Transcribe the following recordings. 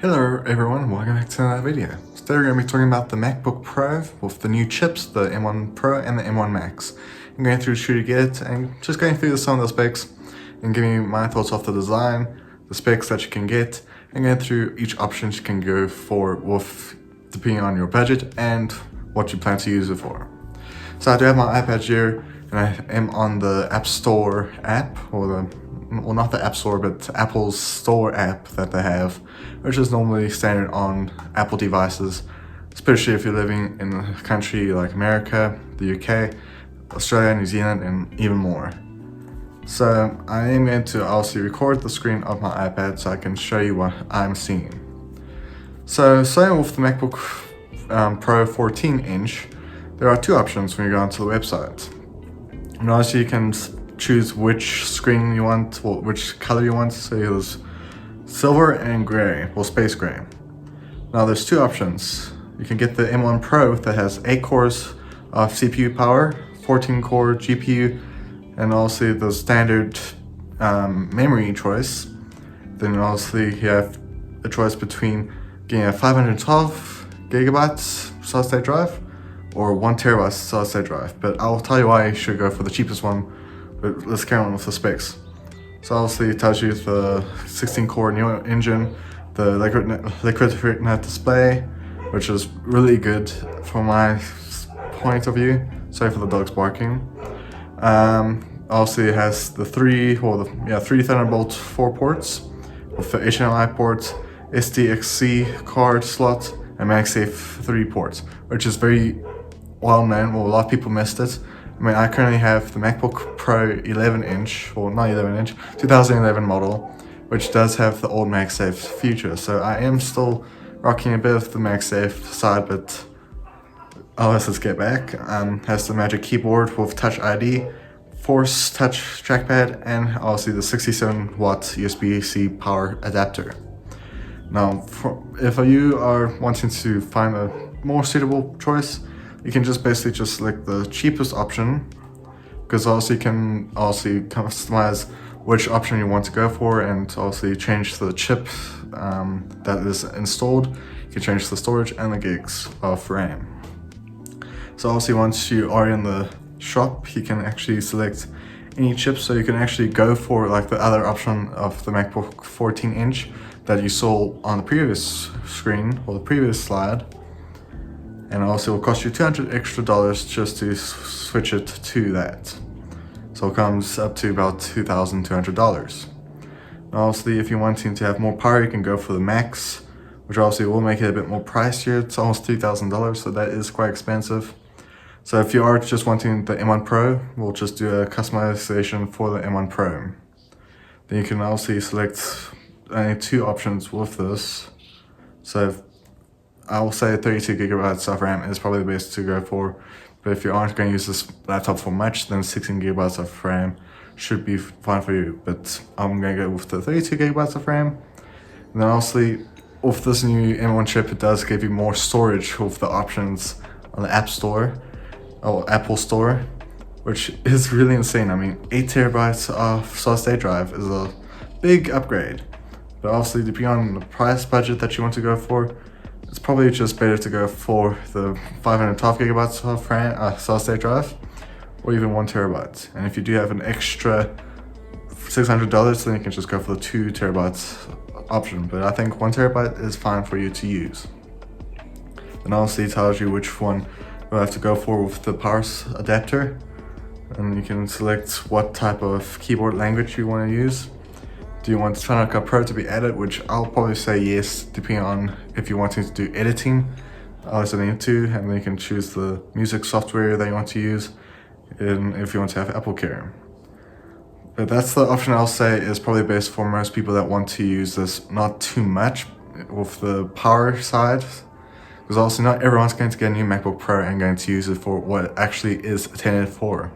Hello everyone, welcome back to another video. Today we're going to be talking about the MacBook Pro with the new chips, the M1 Pro and the M1 Max. I'm going through to get it and just going through some of the specs and giving you my thoughts off the design, the specs that you can get, and going through each option you can go for with depending on your budget and what you plan to use it for. So I do have my iPad here and I am on the App Store app, well not the App Store, but Apple's Store app that they have, which is normally standard on Apple devices, especially if you're living in a country like America, the UK, Australia, New Zealand, and even more. So I am going to also record the screen of my iPad so I can show you what I'm seeing. So starting with the MacBook Pro 14-inch, there are two options when you go onto the website. And also you can choose which screen you want, or which color you want. So there's silver and gray, or space gray. Now there's two options. You can get the M1 Pro that has 8 cores of CPU power, 14 core GPU, and also the standard memory choice. Then obviously you have a choice between getting a 512 gigabytes solid state drive or 1 terabyte solid state drive. But I'll tell you why you should go for the cheapest one. But let's carry on with the specs. So obviously it tells you the 16 core new engine, the liquid retina display, which is really good from my point of view. Sorry for the dogs barking. Also it has the three Thunderbolt 4 ports with the HDMI port, SDXC card slot, and MagSafe 3 ports, which is very well known. Well, a lot of people missed it. I mean, I currently have the MacBook Pro 11-inch, or not 11-inch, 2011 model, which does have the old MagSafe feature. So I am still rocking a bit of the MagSafe side, but let's get back. Has the Magic Keyboard with Touch ID, Force Touch trackpad, and obviously the 67-watt USB-C power adapter. Now, if you are wanting to find a more suitable choice, you can just basically just select the cheapest option, because also you can also customize which option you want to go for, and also change the chip that is installed. You can change the storage and the gigs of RAM. So also once you are in the shop, you can actually select any chip, so you can actually go for like the other option of the MacBook 14-inch that you saw on the previous screen or the previous slide. And also it will cost you $200 extra just to switch it to that. So it comes up to about $2,200. Obviously, if you're wanting to have more power, you can go for the Max, which obviously will make it a bit more pricier. It's almost $3,000, so that is quite expensive. So if you are just wanting the M1 Pro, we'll just do a customization for the M1 Pro. Then you can also select only two options with this. So I will say 32 gigabytes of RAM is probably the best to go for, but if you aren't going to use this laptop for much, then 16 gigabytes of RAM should be fine for you. But I'm going to go with the 32 gigabytes of RAM. And then obviously, with this new M1 chip, it does give you more storage with the options on the App Store, or Apple Store, which is really insane. I mean, 8 terabytes of solid state drive is a big upgrade. But obviously, depending on the price budget that you want to go for, it's probably just better to go for the 512 gigabytes of RAM, solid state drive, or even 1 terabyte. And if you do have an extra $600, then you can just go for the 2 terabytes option. But I think 1 terabyte is fine for you to use. And obviously it tells you which one you'll have to go for with the power adapter. And you can select what type of keyboard language you want to use. Do you want Final Cut Pro to be added? Which I'll probably say yes, depending on if you're wanting to do editing. I'll also need to, and then you can choose the music software that you want to use, and if you want to have Apple Care. But that's the option I'll say is probably best for most people that want to use this not too much with the power side. Because also not everyone's going to get a new MacBook Pro and going to use it for what it actually is intended for.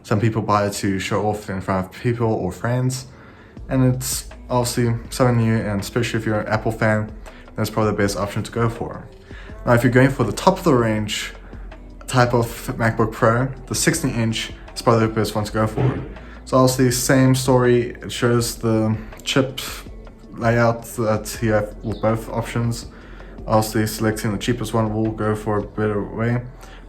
Some people buy it to show off in front of people or friends. And it's obviously something new, and especially if you're an Apple fan, that's probably the best option to go for. Now, if you're going for the top of the range type of MacBook Pro, the 16-inch is probably the best one to go for. So obviously, same story. It shows the chip layout that you have with both options. Obviously, selecting the cheapest one will go for a better way,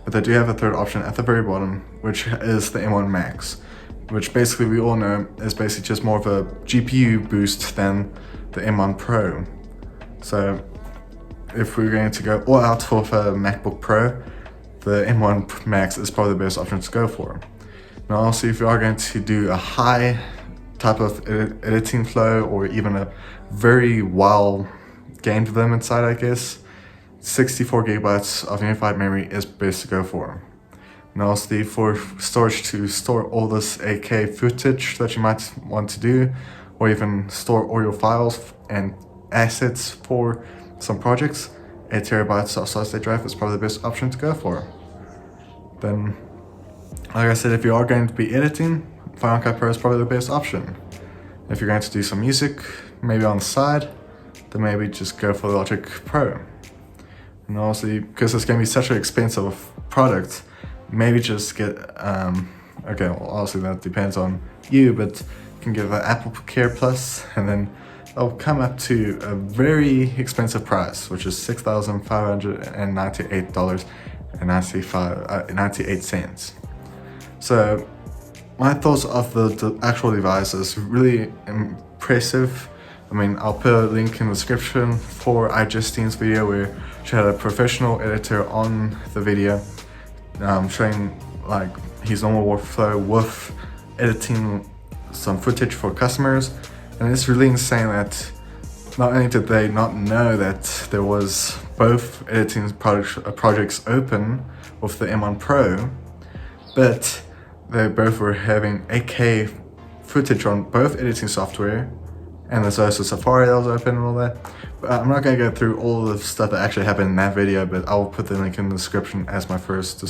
but they do have a third option at the very bottom, which is the M1 Max, which basically we all know is basically just more of a GPU boost than the M1 Pro. So if we're going to go all out for a MacBook Pro, the M1 Max is probably the best option to go for. Now also, if you are going to do a high type of editing flow, or even a very well game development side, I guess, 64 gigabytes of unified memory is best to go for. Now also, for storage to store all this 8K footage that you might want to do, or even store all your files and assets for some projects, 8 terabytes of solid state drive is probably the best option to go for. Then, like I said, if you are going to be editing, Final Cut Pro is probably the best option. If you're going to do some music, maybe on the side, then maybe just go for the Logic Pro. And also, because it's going to be such an expensive product, maybe just get, okay, well, obviously that depends on you, but you can get the Apple Care Plus, and then it'll come up to a very expensive price, which is $6,598.98. So my thoughts of the actual device is really impressive. I mean, I'll put a link in the description for iJustine's video, where she had a professional editor on the video, showing like his normal workflow with editing some footage for customers. And it's really insane that not only did they not know that there was both editing projects open with the M1 Pro, but they both were having 8K footage on both editing software, and there's also Safari that was open and all that. But I'm not going to go through all the stuff that actually happened in that video, but I'll put the link in the description as my first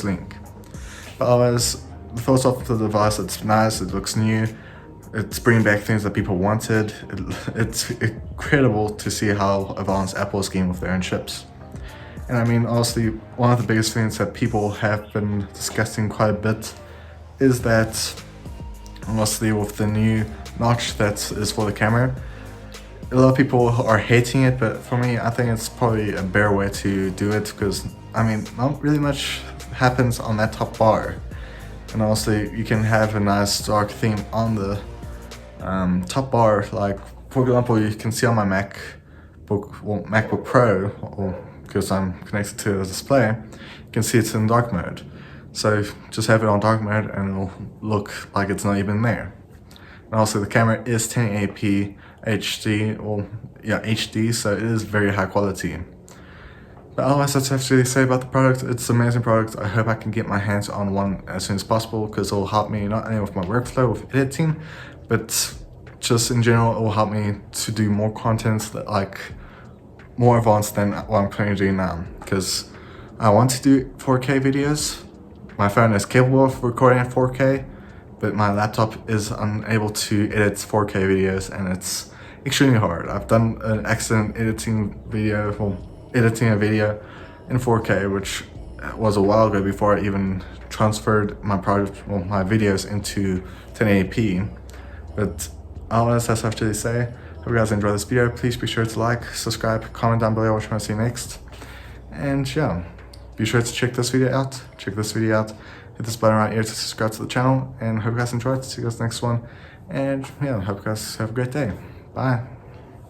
link. But otherwise, the thoughts of the device, it's nice, it looks new, it's bringing back things that people wanted. It's incredible to see how advanced Apple is getting with their own chips. And I mean, honestly, one of the biggest things that people have been discussing quite a bit is that, honestly, with the new notch that is for the camera, a lot of people are hating it, but for me, I think it's probably a better way to do it, because, I mean, not really much happens on that top bar. And also, you can have a nice dark theme on the top bar. Like, for example, you can see on my MacBook Pro, because I'm connected to the display, you can see it's in dark mode. So just have it on dark mode and it'll look like it's not even there. And also, the camera is 1080p HD, or yeah, HD, so it is very high quality. But otherwise, that's what I have to say about the product. It's an amazing product. I hope I can get my hands on one as soon as possible, because it will help me not only with my workflow with editing, but just in general, it will help me to do more content that, like, more advanced than what I'm currently doing now. Because I want to do 4K videos. My phone is capable of recording at 4K, but my laptop is unable to edit 4K videos, and it's extremely hard. I've done an accident editing a video in 4K, which was a while ago, before I even transferred my my videos into 1080p. But otherwise, that's what I have to say. Hope you guys enjoyed this video. Please be sure to like, subscribe, comment down below what you want to see next. And yeah, be sure to check this video out. Hit this button right here to subscribe to the channel. And hope you guys enjoyed. See you guys next one. And yeah, hope you guys have a great day. Bye.